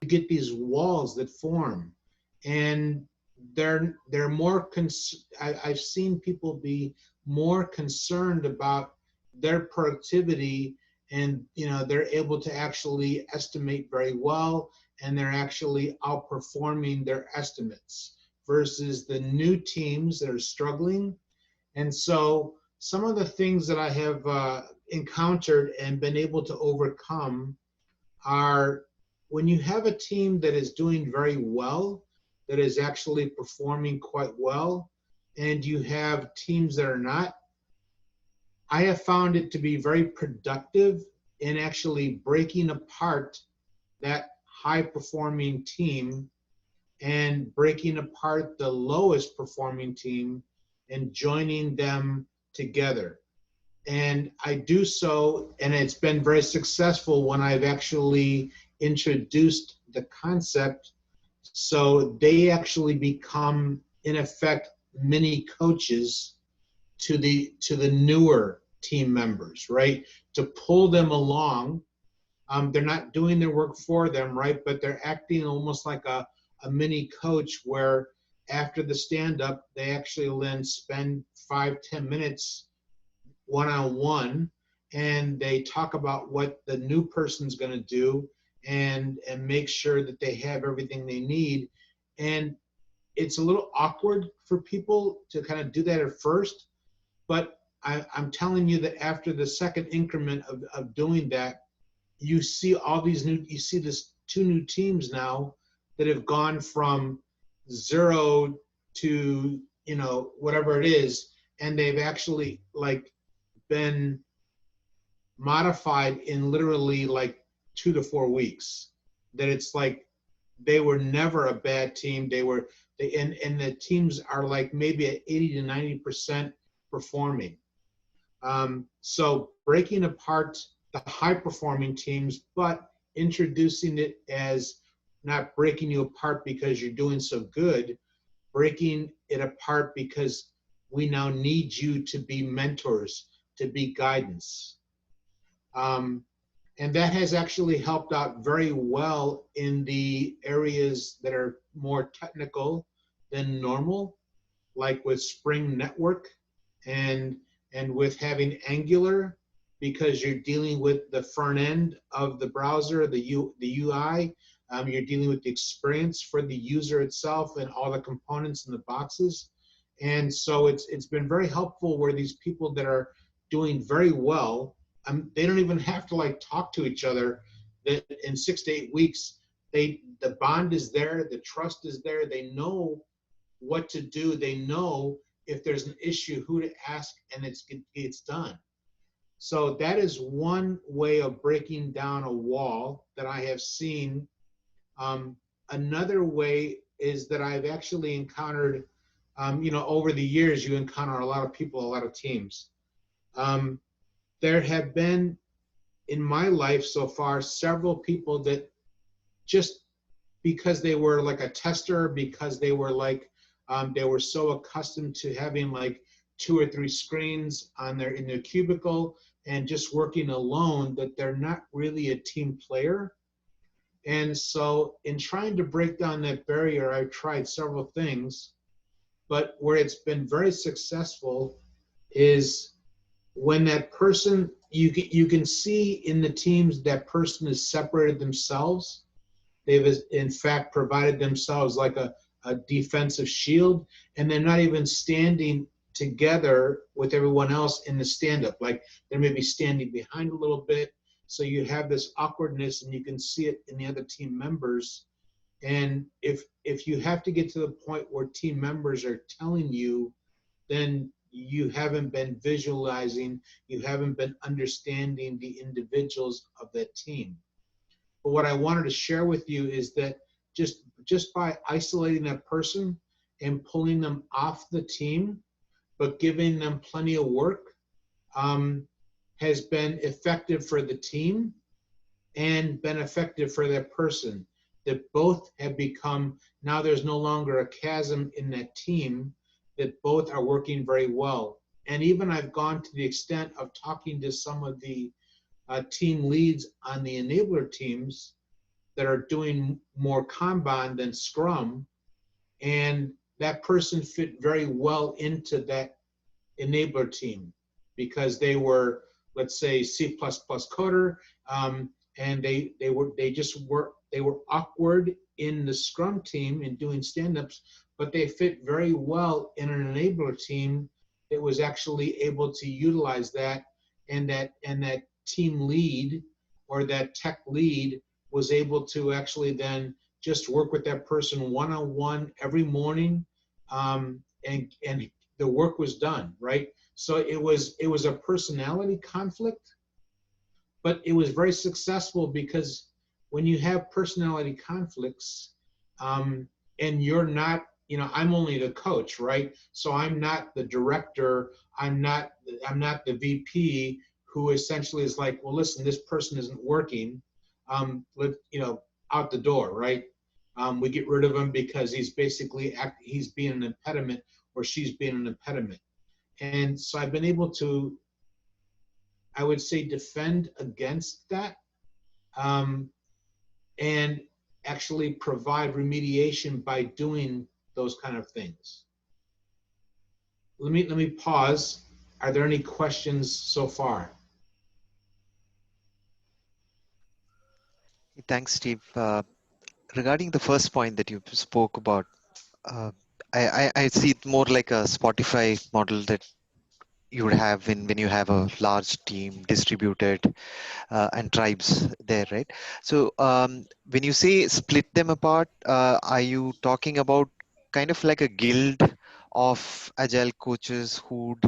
get these walls that form, and they're more I've seen people be more concerned about their productivity, and they're able to actually estimate very well, and they're actually outperforming their estimates versus the new teams that are struggling. And so some of the things that I have encountered and been able to overcome are, when you have a team that is doing very well, that is actually performing quite well, and you have teams that are not, I have found it to be very productive in actually breaking apart that high performing team and breaking apart the lowest performing team and joining them together. And I do so, and it's been very successful when I've actually introduced the concept, so they actually become, in effect, mini coaches to the newer team members, right? To pull them along. They're not doing their work for them, right? But they're acting almost like a mini coach, where after the stand-up, they actually then spend 5-10 minutes one-on-one, and they talk about what the new person's going to do, and make sure that they have everything they need. And it's a little awkward for people to kind of do that at first, but I'm telling you that after the second increment of doing that, you see this 2 new teams now that have gone from 0 to whatever it is, and they've actually been modified in literally 2 to 4 weeks. That it's they were never a bad team. And the teams are maybe at 80 to 90% performing. So breaking apart the high performing teams, but introducing it as not breaking you apart because you're doing so good, breaking it apart because we now need you to be mentors, to be guidance. And that has actually helped out very well in the areas that are more technical than normal, like with Spring Network and with having Angular, because you're dealing with the front end of the browser, the UI. You're dealing with the experience for the user itself and all the components and the boxes. And so it's been very helpful where these people that are doing very well, they don't even have to talk to each other. That in 6 to 8 weeks, the bond is there, the trust is there, they know what to do, they know if there's an issue, who to ask, and it's done. So that is one way of breaking down a wall that I have seen. Another way is that I've actually encountered, over the years, you encounter a lot of people, a lot of teams. There have been, in my life so far, several people that just because they were a tester, because they were they were so accustomed to having 2 or 3 screens in their cubicle and just working alone, that they're not really a team player. And so in trying to break down that barrier, I've tried several things, but where it's been very successful is when that person, you can see in the teams that person has separated themselves. They've in fact provided themselves a defensive shield, and they're not even standing together with everyone else in the stand-up. They may be standing behind a little bit, so you have this awkwardness, and you can see it in the other team members. And if you have to get to the point where team members are telling you, then you haven't been visualizing, you haven't been understanding the individuals of that team. But what I wanted to share with you is that just by isolating that person and pulling them off the team, but giving them plenty of work, has been effective for the team and been effective for that person. That both have become, now there's no longer a chasm in that team, that both are working very well. And even I've gone to the extent of talking to some of the team leads on the enabler teams that are doing more Kanban than Scrum, and that person fit very well into that enabler team because they were, let's say, C++ coder, and they were awkward in the Scrum team in doing stand-ups, but they fit very well in an enabler team that was actually able to utilize that, and that team lead or that tech lead was able to actually then just work with that person one-on-one every morning, and the work was done, right? So it was a personality conflict, but it was very successful because when you have personality conflicts, and you're not, I'm only the coach, right? So I'm not the director. I'm not the VP who essentially is like, well, listen, this person isn't working. Out the door, right? We get rid of him because he's being an impediment, or she's being an impediment. And so I've been able to, I would say, defend against that, and actually provide remediation by doing those kind of things. Let me pause. Are there any questions so far? Thanks, Steve. Regarding the first point that you spoke about, uh, I see it more like a Spotify model that you would have when you have a large team distributed, and tribes there, right? So when you say split them apart, are you talking about kind of like a guild of agile coaches who'd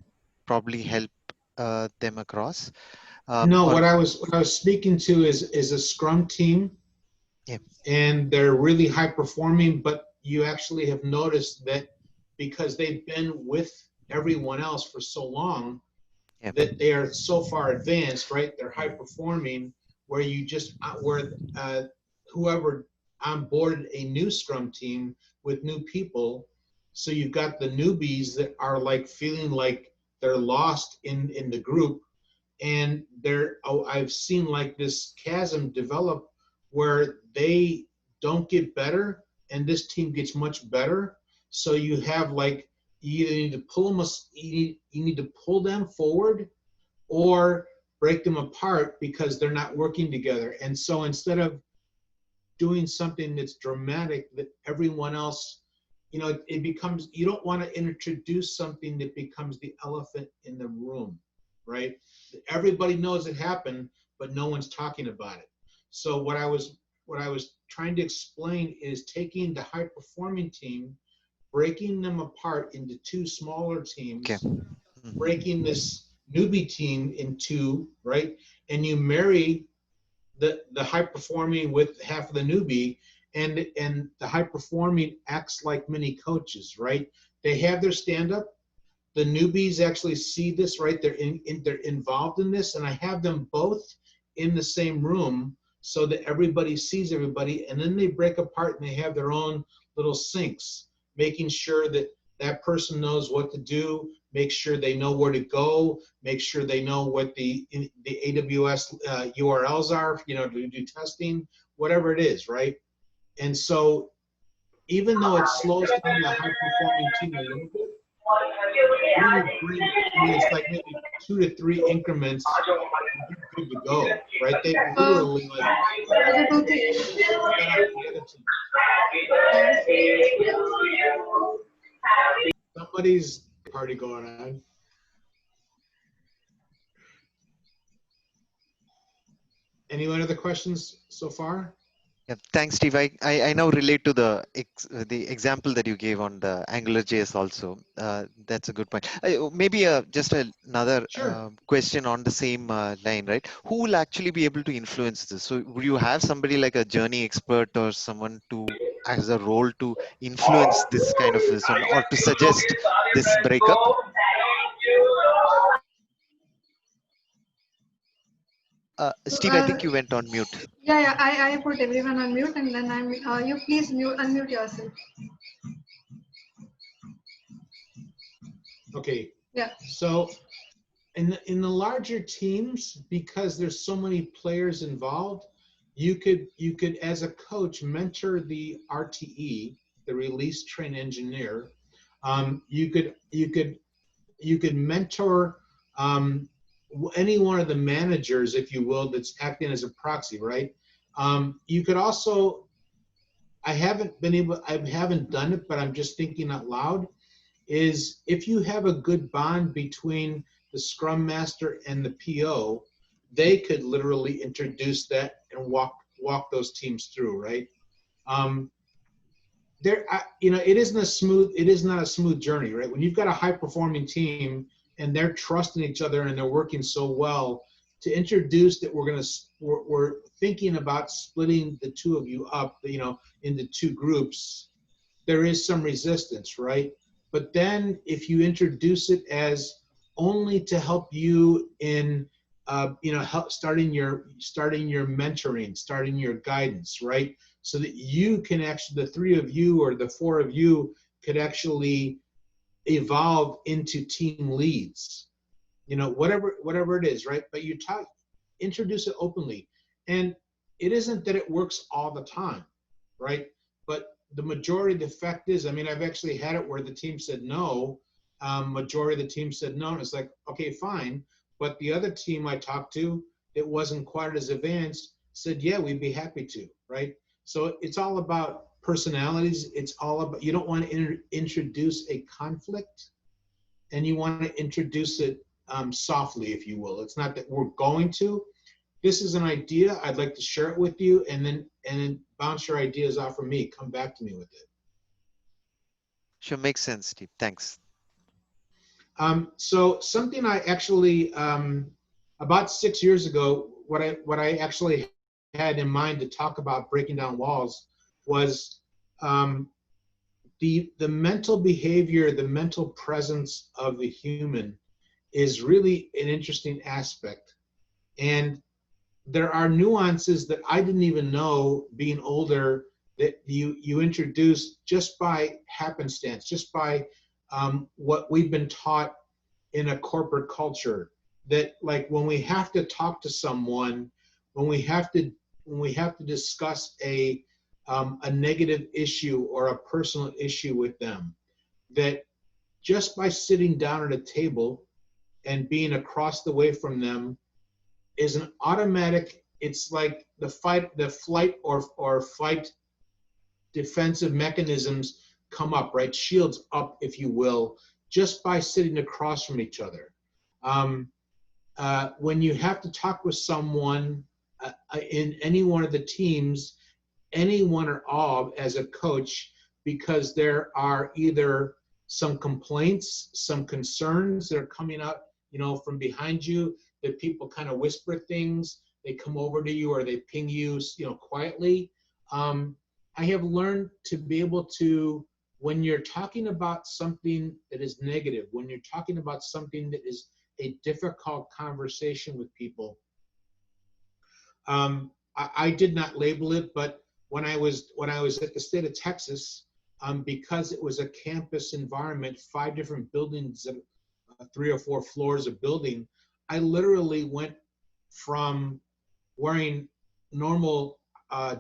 probably help them across? No, Or what I was speaking to is a Scrum team, yeah, and they're really high performing, but you actually have noticed that because they've been with everyone else for so long, yeah, that they are so far advanced, right? They're high performing, where you just where whoever onboarded a new Scrum team with new people, so you've got the newbies that are like feeling like they're lost in the group, and I've seen like this chasm develop where they don't get better and this team gets much better. So you have like, you either need to pull them, you need to pull them forward or break them apart because they're not working together. And so instead of doing something that's dramatic that everyone else, it becomes, you don't want to introduce something that becomes the elephant in the room, right? Everybody knows it happened, but no one's talking about it. So what I was trying to explain is taking the high performing team, breaking them apart into two smaller okay. teams, Mhm. breaking this newbie team in two, right? And you marry the high performing with half of the newbie, and the high performing acts like mini coaches, right? They have their stand up. The newbies actually see this, right? They're involved in this, and I have them both in the same room so that everybody sees everybody, and then they break apart and they have their own little syncs, making sure that that person knows what to do, make sure they know where to go, make sure they know what the AWS URLs are, to do testing, whatever it is, right? And so even though it slows down the high performing team a little bit, we will bring, it's like maybe 2 to 3 increments, and they're good to go, right? They literally like set up the other team. Somebody's party going on. Any other questions so far? Yeah, thanks, Steve. I now relate to the example that you gave on the Angular JS also. That's a good point. Maybe just another Sure. question on the same line, right? Who will actually be able to influence this? So would you have somebody like a journey expert or someone to as a role to influence this kind of this one, or to suggest this breakup? Steve, I think you went on mute. Yeah, I put everyone on mute, and then you please unmute yourself. Okay. Yeah. So in the larger teams, because there's so many players involved, you could as a coach mentor the RTE, the release train engineer. You could mentor any one of the managers, if you will, that's acting as a proxy, right? You could also, I haven't done it, but I'm just thinking out loud, is if you have a good bond between the Scrum Master and the PO, they could literally introduce that and walk those teams through, right? It is not a smooth journey, right? When you've got a high performing team and they're trusting each other and they're working so well, to introduce that we're thinking about splitting the two of you up, into two groups, there is some resistance, right? But then if you introduce it as only to help you in, help starting your mentoring, starting your guidance, right? So that you can actually, the three of you or the four of you could actually evolve into team leads, whatever it is, right? But introduce it openly. And it isn't that it works all the time, right? But the majority of the effect is, I've actually had it where the team said no, majority of the team said no, and it's like, okay, fine. But the other team I talked to, it wasn't quite as advanced, said, yeah, we'd be happy to, right? So it's all about personalities. It's all about, you don't want to introduce a conflict, and you want to introduce it softly, if you will. It's not that we're going to. This is an idea. I'd like to share it with you, and then bounce your ideas off of me. Come back to me with it. Sure, makes sense, Steve. Thanks. So something I actually, about 6 years ago, what I actually had in mind to talk about breaking down walls was the mental behavior, the mental presence of the human is really an interesting aspect. And there are nuances that I didn't even know, being older, that you introduce just by happenstance, just by what we've been taught in a corporate culture. That, like, when we have to talk to someone, when we have to discuss a negative issue or a personal issue with them, that just by sitting down at a table and being across the way from them is an automatic. It's like the flight or fight defensive mechanisms come up, right? Shields up, if you will, just by sitting across from each other. When you have to talk with someone in any one of the teams, any one or all, as a coach, because there are either some complaints, some concerns that are coming out, from behind you, that people kind of whisper things, they come over to you or they ping you, quietly. I have learned to be able to, when you're talking about something that is negative, when you're talking about something that is a difficult conversation with people, I did not label it, but when I was at the state of Texas, because it was a campus environment, 5 different buildings, 3 or 4 floors of building, I literally went from wearing normal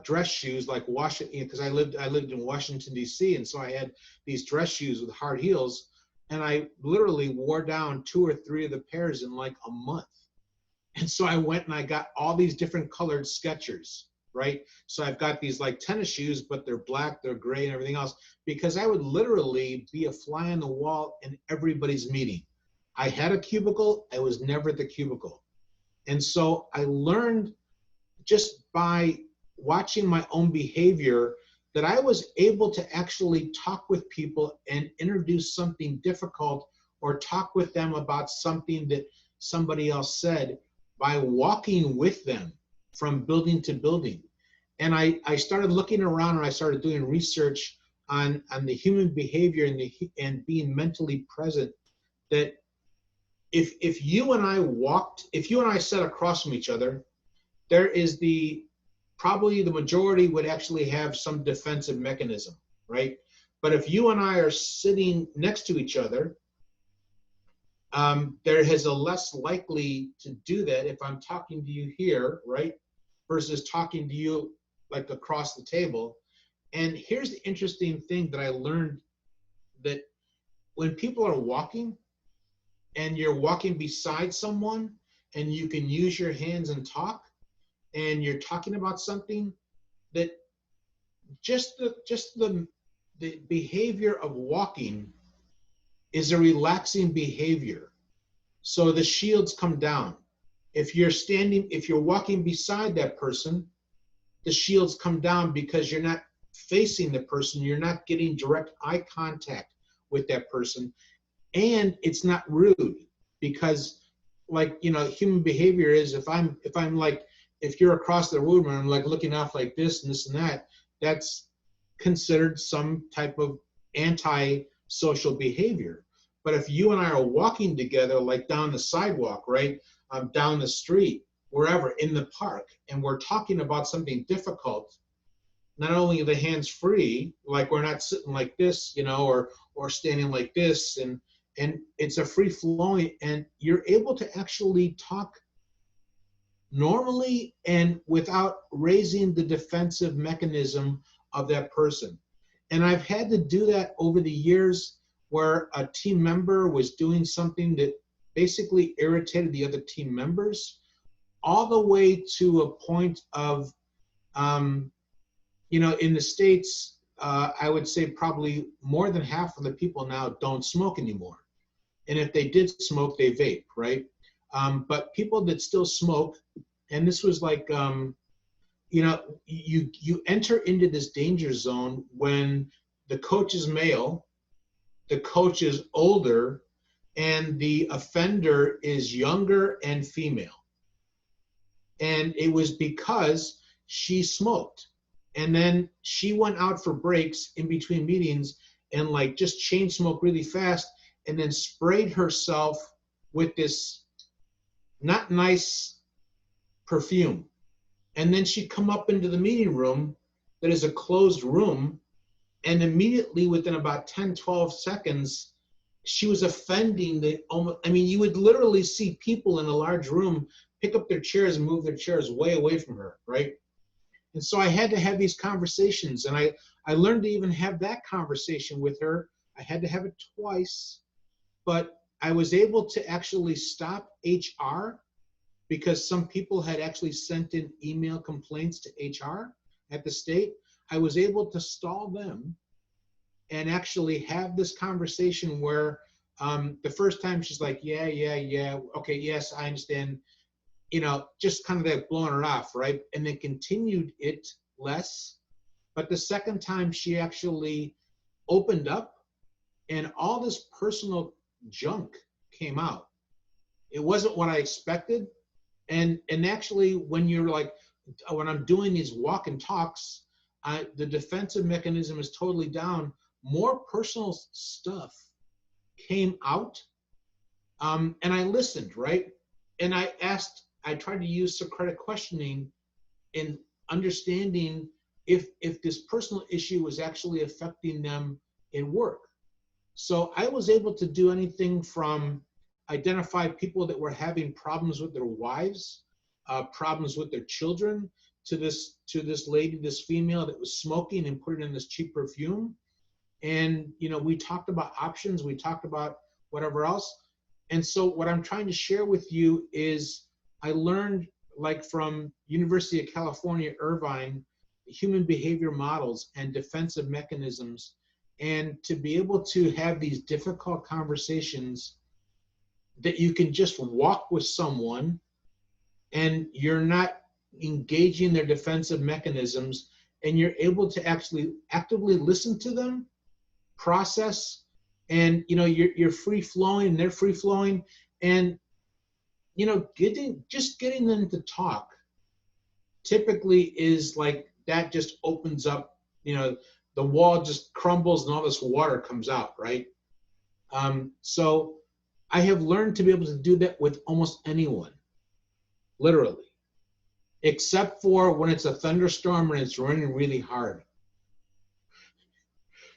dress shoes, like Washington, because I lived in Washington, D.C., and so I had these dress shoes with hard heels, and I literally wore down 2 or 3 of the pairs in like a month. And so I went and I got all these different colored Skechers, right? So I've got these like tennis shoes, but they're black, they're gray, and everything else, because I would literally be a fly on the wall in everybody's meeting. I had a cubicle, I was never at the cubicle. And so I learned just by watching my own behavior that I was able to actually talk with people and introduce something difficult, or talk with them about something that somebody else said, by walking with them from building to building. And I started looking around, and I started doing research on the human behavior and being mentally present, that if you and I sat across from each other, there is probably the majority would actually have some defensive mechanism, right? But if you and I are sitting next to each other, there is a less likely to do that if I'm talking to you here, right? versus talking to you like across the table. And here's the interesting thing that I learned, that when people are walking and you're walking beside someone and you can use your hands and talk, and you're talking about something, that just the behavior of walking is a relaxing behavior. So the shields come down. If you're walking beside that person, the shields come down because you're not facing the person, you're not getting direct eye contact with that person, and it's not rude, because like, you know, human behavior is, if you're across the room and I'm like looking off like this and this and that, that's considered some type of anti-social behavior. But if you and I are walking together, like down the sidewalk, right, down the street, wherever, in the park, and we're talking about something difficult, not only are the hands free, like we're not sitting like this, you know, or standing like this, and it's a free flowing, and you're able to actually talk normally and without raising the defensive mechanism of that person. And I've had to do that over the years, where a team member was doing something that basically irritated the other team members, all the way to a point of, you know, in the States, I would say probably more than half of the people now don't smoke anymore. And if they did smoke, they vape, right? But people that still smoke, and this was like, you know, you enter into this danger zone when the coach is male, the coach is older, and the offender is younger and female. And it was because she smoked. And then she went out for breaks in between meetings and like just chain smoked really fast, and then sprayed herself with this not nice perfume. And then she'd come up into the meeting room that is a closed room, and immediately within about 10, 12 seconds, she was offending I mean, you would literally see people in a large room pick up their chairs and move their chairs way away from her, right? And so I had to have these conversations, and I learned to even have that conversation with her. I had to have it twice, but I was able to actually stop HR, because some people had actually sent in email complaints to HR at the state. I was able to stall them and actually have this conversation where the first time she's like, yeah, okay, yes, I understand, you know, just kind of like blowing her off, right? And then continued it less. But the second time she actually opened up, and all this personal junk came out. It wasn't what I expected. And actually, when you're like, when I'm doing these walk and talks, the defensive mechanism is totally down. More personal stuff came out, and I listened, right? And I tried to use Socratic questioning in understanding if this personal issue was actually affecting them in work. So I was able to do anything from identify people that were having problems with their wives, problems with their children, to this lady, this female that was smoking and putting in this cheap perfume. And, you know, we talked about options, we talked about whatever else. And so what I'm trying to share with you is I learned, like, from University of California, Irvine, human behavior models and defensive mechanisms, and to be able to have these difficult conversations that you can just walk with someone and you're not engaging their defensive mechanisms, and you're able to actually actively listen to them, process, and, you know, you're free flowing, they're free flowing, and, you know, just getting them to talk typically is like, that just opens up, you know, the wall just crumbles and all this water comes out, right? So I have learned to be able to do that with almost anyone, literally, except for when it's a thunderstorm and it's raining really hard.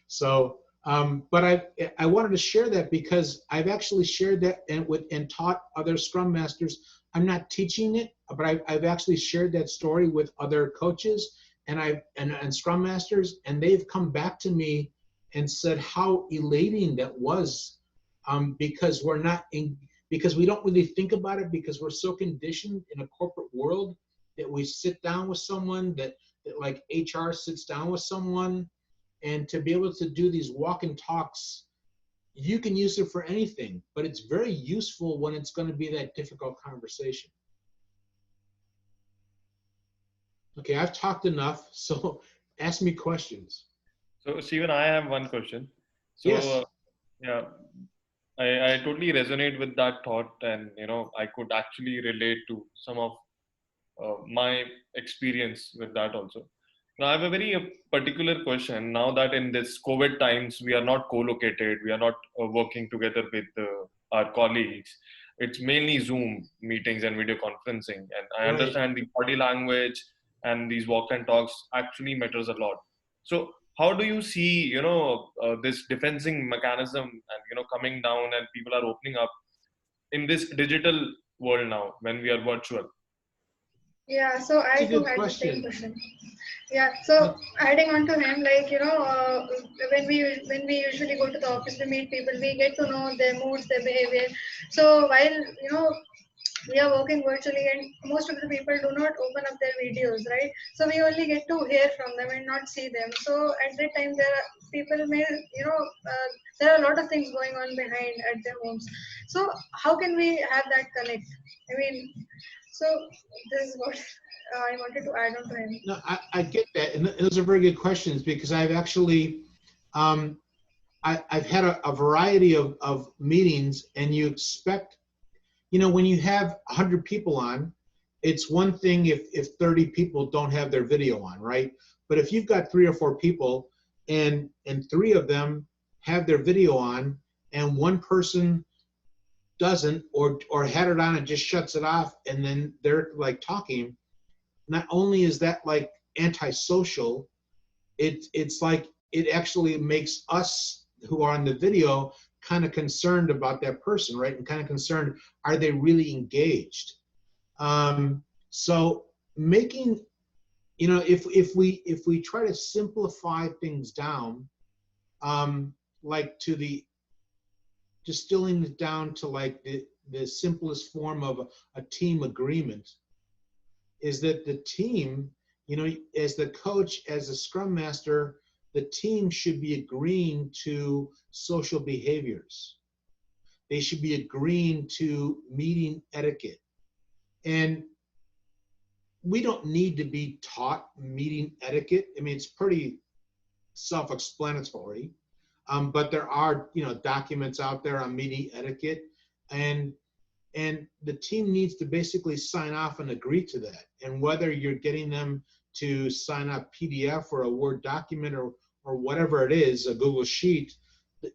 So, but I wanted to share that because I've actually shared that and taught other Scrum Masters. I'm not teaching it, I've actually shared that story with other coaches and Scrum Masters, and they've come back to me and said how elating that was, because because we don't really think about it, because we're so conditioned in a corporate world that we sit down with someone that like HR sits down with someone, and to be able to do these walk and talks, you can use it for anything, but it's very useful when it's going to be that difficult conversation. Okay, I've talked enough, so ask me questions. So, Steven, I have one question. So, Yes. Yeah, I totally resonate with that thought, and I could actually relate to some of my experience with that also. Now, I have a very particular question. Now that in this COVID times, we are not co-located, we are not working together with our colleagues. It's mainly Zoom meetings and video conferencing. And I Right. understand the body language and these walk and talks actually matters a lot. So how do you see, this defensing mechanism and, coming down and people are opening up in this digital world now when we are virtual? Yeah, so That's I a too good had the question. same question. Yeah, so adding on to him, like when we usually go to the office to meet people, we get to know their moods, their behavior. So while we are working virtually, and most of the people do not open up their videos, right? So we only get to hear from them and not see them. So at that time, there are people may there are a lot of things going on behind at their homes. So how can we have that connect? I mean, so this is what I wanted to add on to him. No, I get that, and those are very good questions, because I've actually, I've had a variety of meetings, and you expect, when you have 100 people on, it's one thing if 30 people don't have their video on, right? But if you've got 3 or 4 people, and 3 of them have their video on, and one person doesn't, or had it on and just shuts it off, and then they're like talking, not only is that like antisocial, it's like it actually makes us who are on the video kind of concerned about that person, right? And kind of concerned, are they really engaged? So making, if we try to simplify things down, like distilling it down to like the simplest form of a team agreement, is that the team, as the coach, as a scrum master, the team should be agreeing to social behaviors. They should be agreeing to meeting etiquette. And we don't need to be taught meeting etiquette. I mean, it's pretty self-explanatory, but there are, documents out there on meeting etiquette, and the team needs to basically sign off and agree to that. And whether you're getting them to sign up PDF or a Word document or whatever it is, a Google Sheet,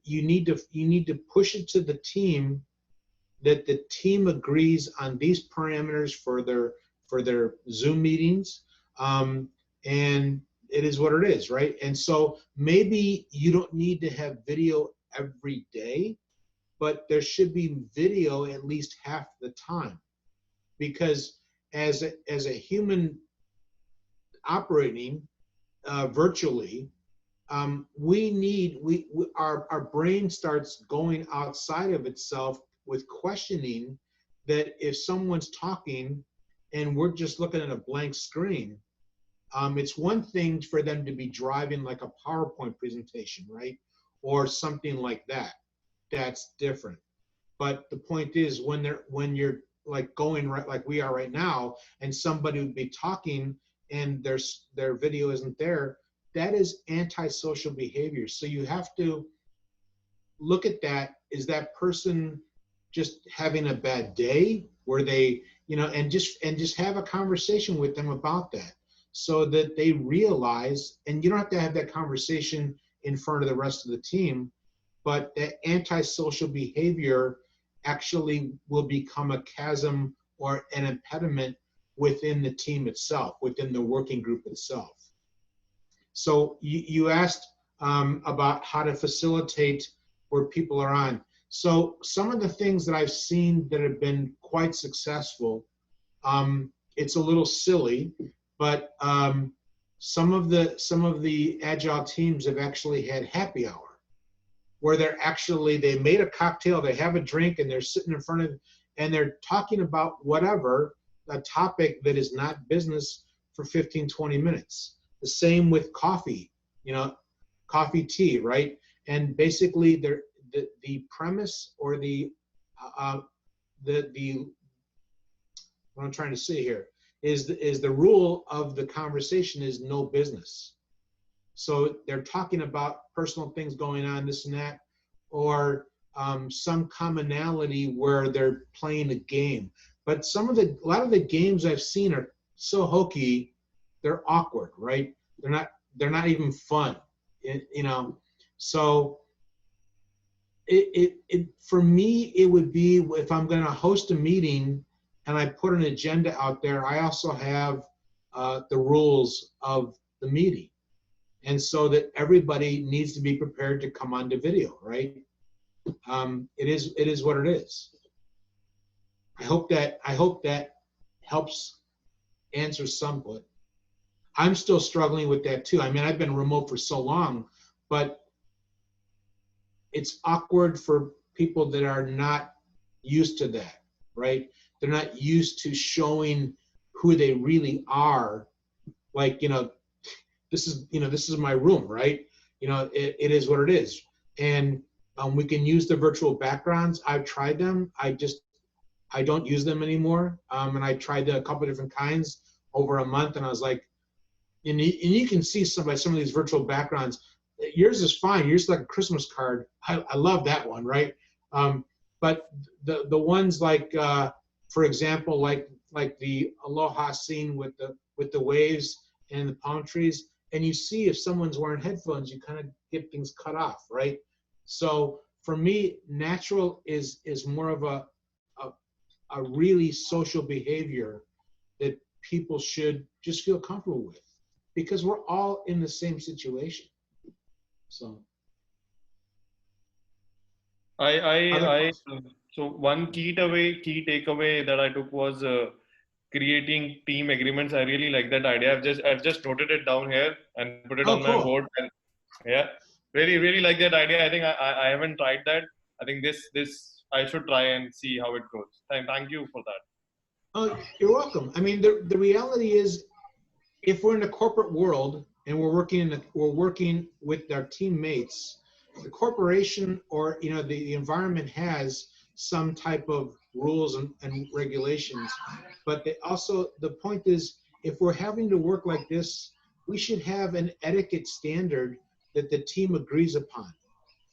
you need to push it to the team that the team agrees on these parameters for their Zoom meetings, and it is what it is, right? And so maybe you don't need to have video every day, but there should be video at least half the time, because as a human operating virtually, our brain starts going outside of itself with questioning, that if someone's talking and we're just looking at a blank screen, it's one thing for them to be driving like a PowerPoint presentation, right? Or something like that. That's different. But the point is, when you're like going right like we are right now, and somebody would be talking and their video isn't there, that is antisocial behavior. So you have to look at that. Is that person just having a bad day, where they, and just have a conversation with them about that, so that they realize, and you don't have to have that conversation in front of the rest of the team, but that antisocial behavior actually will become a chasm or an impediment within the team itself, within the working group itself. So you asked about how to facilitate where people are on. So some of the things that I've seen that have been quite successful, it's a little silly, but some of the agile teams have actually had happy hour, where they made a cocktail, they have a drink, and they're sitting in front of, and they're talking about whatever, a topic that is not business for 15, 20 minutes. The same with coffee, coffee, tea, right? And basically the premise or the what I'm trying to say here is the rule of the conversation is no business. So they're talking about personal things going on, this and that, or some commonality where they're playing a game. But a lot of the games I've seen are so hokey, they're awkward, right? They're not even fun, So for me, it would be, if I'm going to host a meeting and I put an agenda out there, I also have the rules of the meeting. And so that everybody needs to be prepared to come onto video, right? It is what it is. I hope that helps answer somewhat. I'm still struggling with that too. I mean, I've been remote for so long, but it's awkward for people that are not used to that, right? They're not used to showing who they really are. Like, this is my room, right? It is what it is. And we can use the virtual backgrounds. I've tried them. I don't use them anymore. And I tried a couple of different kinds over a month, and I was like, and you can see some of these virtual backgrounds. Yours is fine. Yours is like a Christmas card. I love that one, right? But the ones like, for example, like the Aloha scene with the waves and the palm trees, and you see if someone's wearing headphones, you kind of get things cut off, right? So for me, natural is more of a really social behavior that people should just feel comfortable with, because we're all in the same situation. So so one key takeaway that I took was creating team agreements. I really like that idea. I've just noted it down here and put it on my board. And yeah, really like that idea. I think I haven't tried that. I think this I should try and see how it goes. Thank you for that. Oh, you're welcome. I mean, the reality is, if we're in the corporate world and we're working with our teammates, the corporation or the environment has some type of rules and regulations, but the point is, if we're having to work like this, we should have an etiquette standard that the team agrees upon.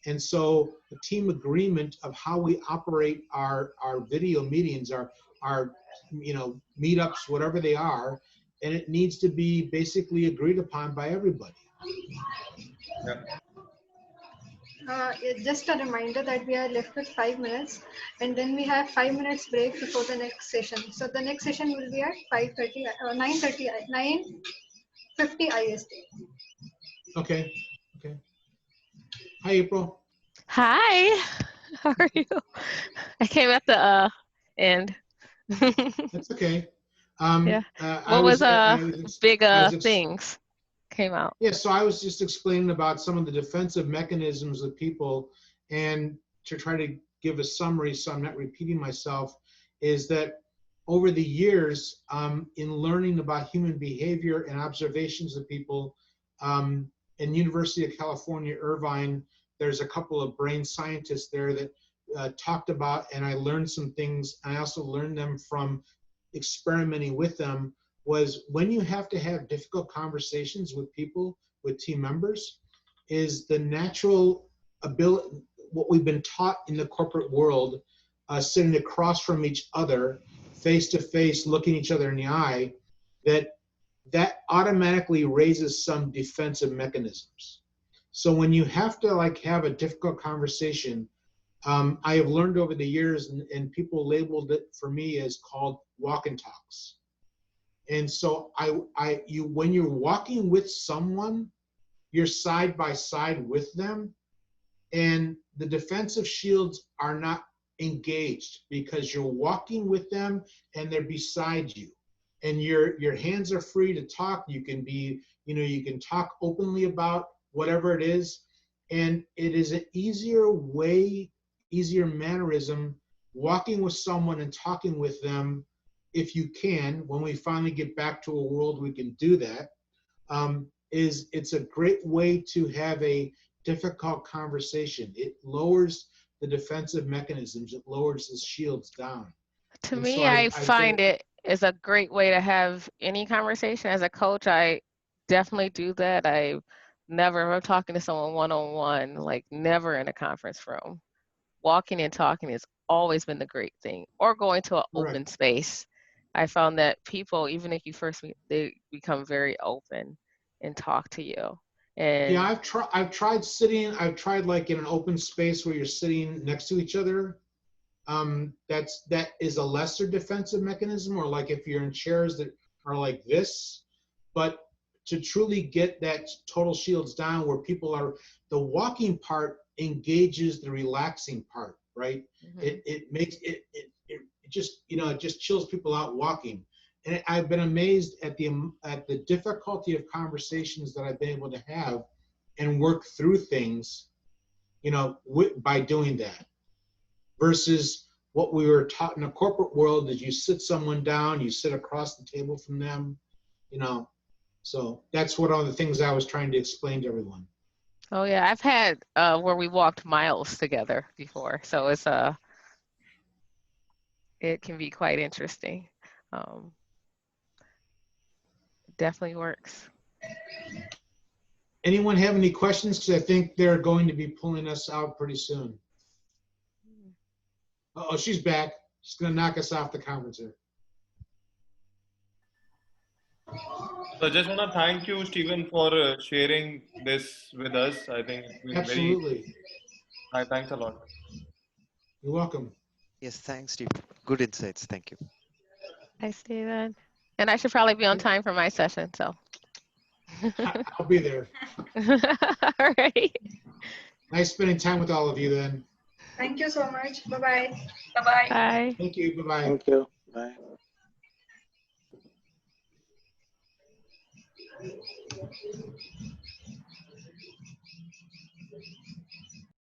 And so the team agreement of how we operate our video meetings, our meetups, whatever they are, and it needs to be basically agreed upon by everybody. Just a reminder that we are left with 5 minutes, and then we have 5 minutes break before the next session. So the next session will be at 5:30, 9:50 IST. Okay. Hi, April. Hi. How are you? I came at the end. That's okay. Yeah. What was big things came out? Yeah, so I was just explaining about some of the defensive mechanisms of people, and to try to give a summary so I'm not repeating myself, is that over the years, in learning about human behavior and observations of people, in University of California, Irvine, there's a couple of brain scientists there that talked about, and I learned some things. I also learned them from experimenting with them, was when you have to have difficult conversations with people, with team members, is the natural ability, what we've been taught in the corporate world, sitting across from each other, face to face, looking each other in the eye, that automatically raises some defensive mechanisms. So when you have to have a difficult conversation, I have learned over the years, and people labeled it for me as called walk and talks. And so when you're walking with someone, you're side by side with them, and the defensive shields are not engaged because you're walking with them and they're beside you. and your hands are free to talk. You can be, you can talk openly about whatever it is, and it is an easier way, easier mannerism, walking with someone and talking with them, if you can, when we finally get back to a world we can do that, it's a great way to have a difficult conversation. It lowers the defensive mechanisms. It lowers the shields down. To And me, so I I've been, find it is a great way to have any conversation. As a coach, I definitely do that. I'm talking to someone one-on-one, like never in a conference room. Walking and talking has always been the great thing, or going to an correct. open space. I found that people, even if you first meet, they become very open and talk to you. And Yeah, I've tried like in an open space where you're sitting next to each other. That is a lesser defensive mechanism, or like if you're in chairs that are like this. But to truly get that total shields down, where people are, the walking part engages the relaxing part, right? It makes it just, it just chills people out walking. And I've been amazed at the difficulty of conversations that I've been able to have and work through things, by doing that, versus what we were taught in a corporate world is you sit someone down, you sit across the table from them, so that's one of the things I was trying to explain to everyone. oh yeah, I've had where we walked miles together before, so it can be quite interesting. Um, definitely works. Anyone have any questions? Because I think they're going to be pulling us out pretty soon. Oh, she's back. She's going to knock us off the conference here. So I just want to thank you, Stephen, for sharing this with us. I think it's been Absolutely. thanks a lot. You're welcome. Yes, thanks, Steve. Good insights. Thank you. Hi, Steven. And I should probably be on time for my session, so. I'll be there. All right. Nice spending time with all of you then. Thank you so much. Bye-bye. Bye-bye. Bye. Thank you. Bye-bye. Thank you. Bye.